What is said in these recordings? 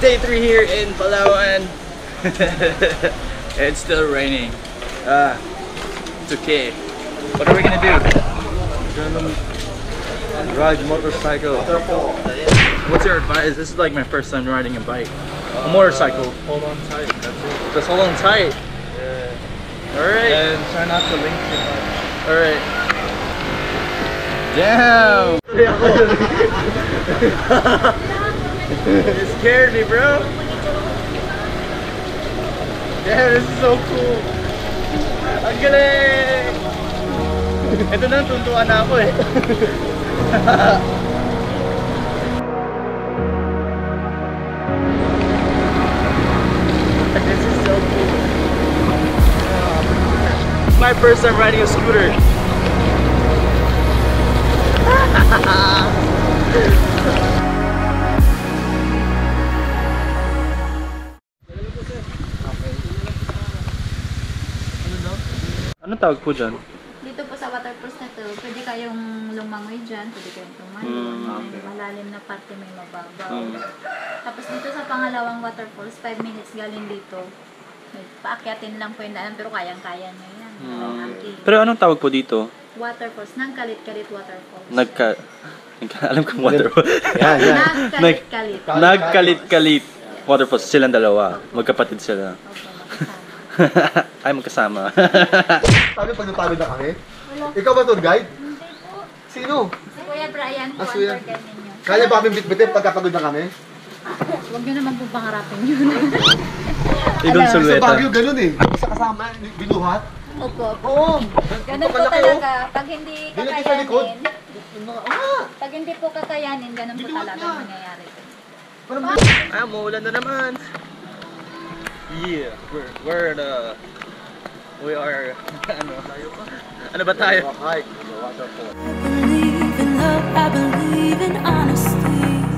day 3 here in Palawan. It's still raining. It's okay. What are we gonna do? Gonna ride motorcycle. What's your advice? This is like my first time riding a bike. A motorcycle. Hold on tight, that's it. Just hold on tight. Yeah. Alright. And try not to lean too much. Alright. Damn! You scared me, bro. Damn, this is so cool. Ang galing! Ito na, tuntuan na ako eh. This is so cool. It's my first time riding a scooter. Anong tawag po dyan? Dito po sa waterfalls na to, pwede kayong lumangoy dyan, pwede kayong tumalon, may malalim na parte, may mababaw. Tapos dito sa pangalawang waterfalls, 5 minutes galing dito. Paakyatin lang po yung daan, pero kayang-kaya nyo yan. Pero anong tawag po dito? Waterfalls, Nagkalit-Kalit Waterfalls. Alam kong waterfalls. Nagkalit-Kalit. Nagkalit-Kalit Waterfalls. Silang dalawa. Magkapatid sila. Ay, magkasama. Sabi pag napagod na kami? Ikaw ba tour guide? Hindi po. Sino? Si Kuya Brian po, ang tour guide ninyo. Kaya ba kami bitbitin pagkapagod na kami? Huwag nyo naman po pangarapin yun. Ibang Sa sulweta. Baguio ganun eh. Isa kasama, binuhat. Opo. Oo. Ganun po talaga. Pag hindi kakayanin, pag hindi po kakayanin, ganun po talaga mangyayari. Ah, maulan na naman. Yeah, we are ano ba tayo? Hike, waterfall. I believe in love, I believe in honesty.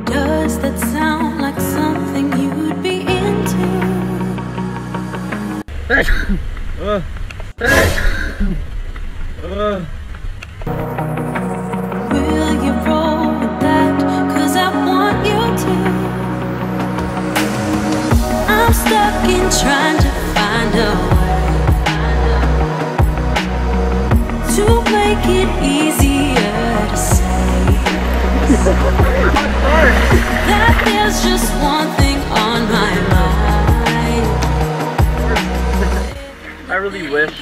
Does that sound like something you'd be into? Will you roll with that? 'Cause I want you to. I'm stuck in trying to find a way to make it easier to say that there's just one thing on my mind. I really wish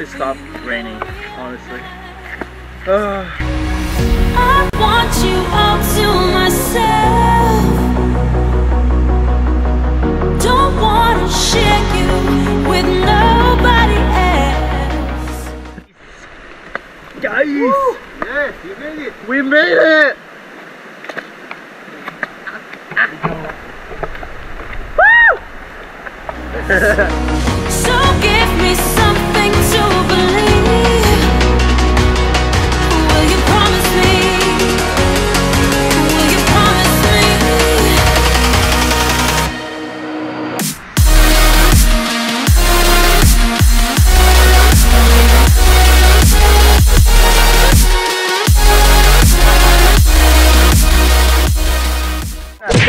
it stopped raining, honestly. I want you all to myself. Don't wanna share you with nobody else. Guys! Yes, you made it. We made it! So give me something to believe. Will you promise me? Will you promise me?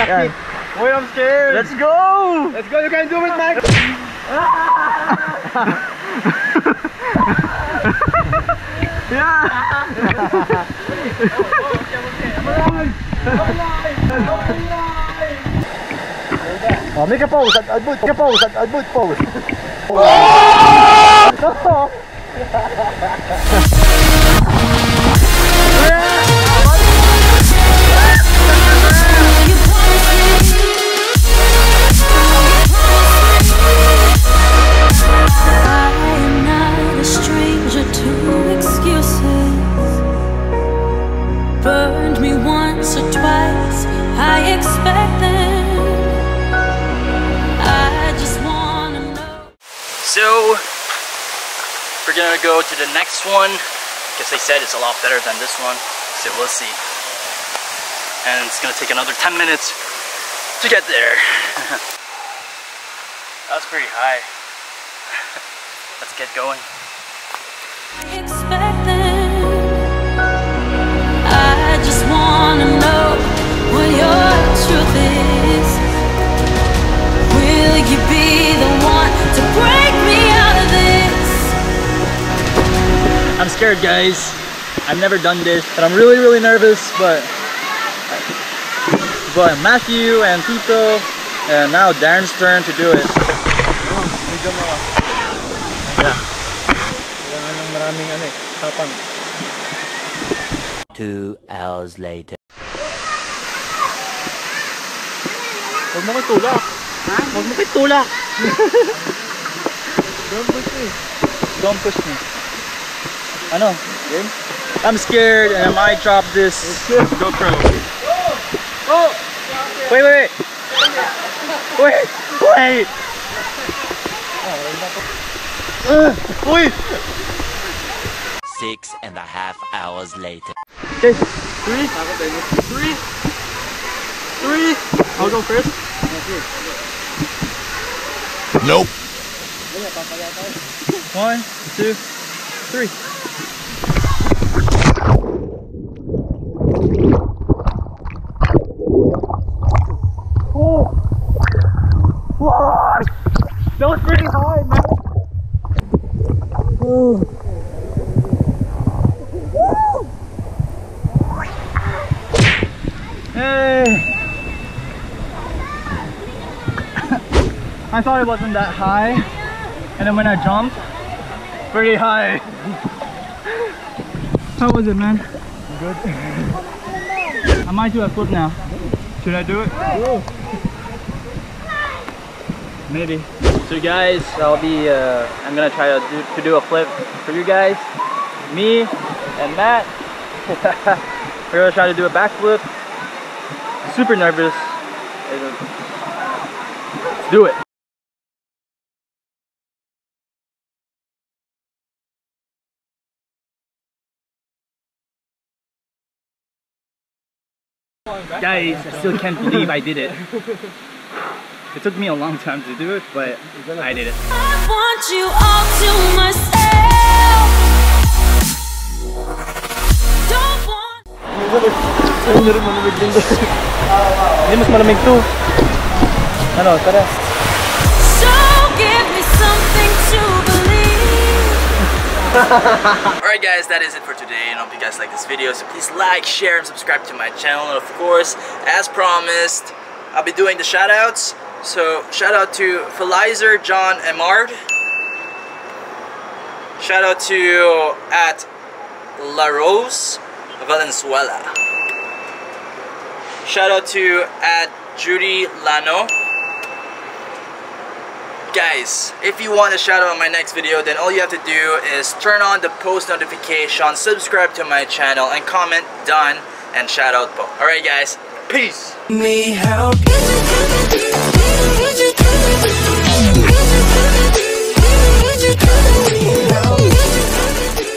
Yan. Wait, I'm scared! Let's go! Let's go, you can do it, Mike. Oh, make a pose, a good pose, a good pose. Burned me once or twice, I expect them. I just wanna know. So, we're gonna go to the next one, because they said it's a lot better than this one, so we'll see. And it's gonna take another 10 minutes to get there. That's pretty high. Let's get going. I expect them. I just wanna know what you're true. scared, guys. I've never done this, but I'm really, really nervous. But Matthew and Tito, and now Darren's turn to do it. Yeah. 2 hours later. Huwag mo ko'y tulak. Ha? Huwag mo ko'y tulak. Don't push me. Don't push me. Ano? Game? I'm scared and I might drop this GoPro. Oh! Wait, wait, wait! Wait! Wait! Wait! 6.5 hours later. Okay, 3. I'll go first. Nope. 1, 2, 3. Oh! What? That was pretty high, man. Oh. Hey! I thought it wasn't that high, and then when I jumped, pretty high. How was it, man? Good. I might do a flip now. Should I do it? Go. Maybe. So guys, I'm gonna try to do a flip for you guys. Me and Matt. We're gonna try to do a backflip. Super nervous. Let's do it. Guys, I still can't believe I did it. It took me a long time to do it, but I did it. I want you all to myself. Don't want. Hindi mas malamig to. Ano, tara. So give me something to believe. Alright guys, that is it for today, and I hope you guys like this video, so please like, share, and subscribe to my channel. And of course, as promised, I'll be doing the shoutouts. So shout out to Felizer, John, and Mard. Shout out to at La Rose Valenzuela. Shout out to at Judy Lano. Guys, if you want a shout out on my next video, then all you have to do is turn on the post notification, subscribe to my channel, and comment done, and shout out both. Alright guys, peace! Me help. You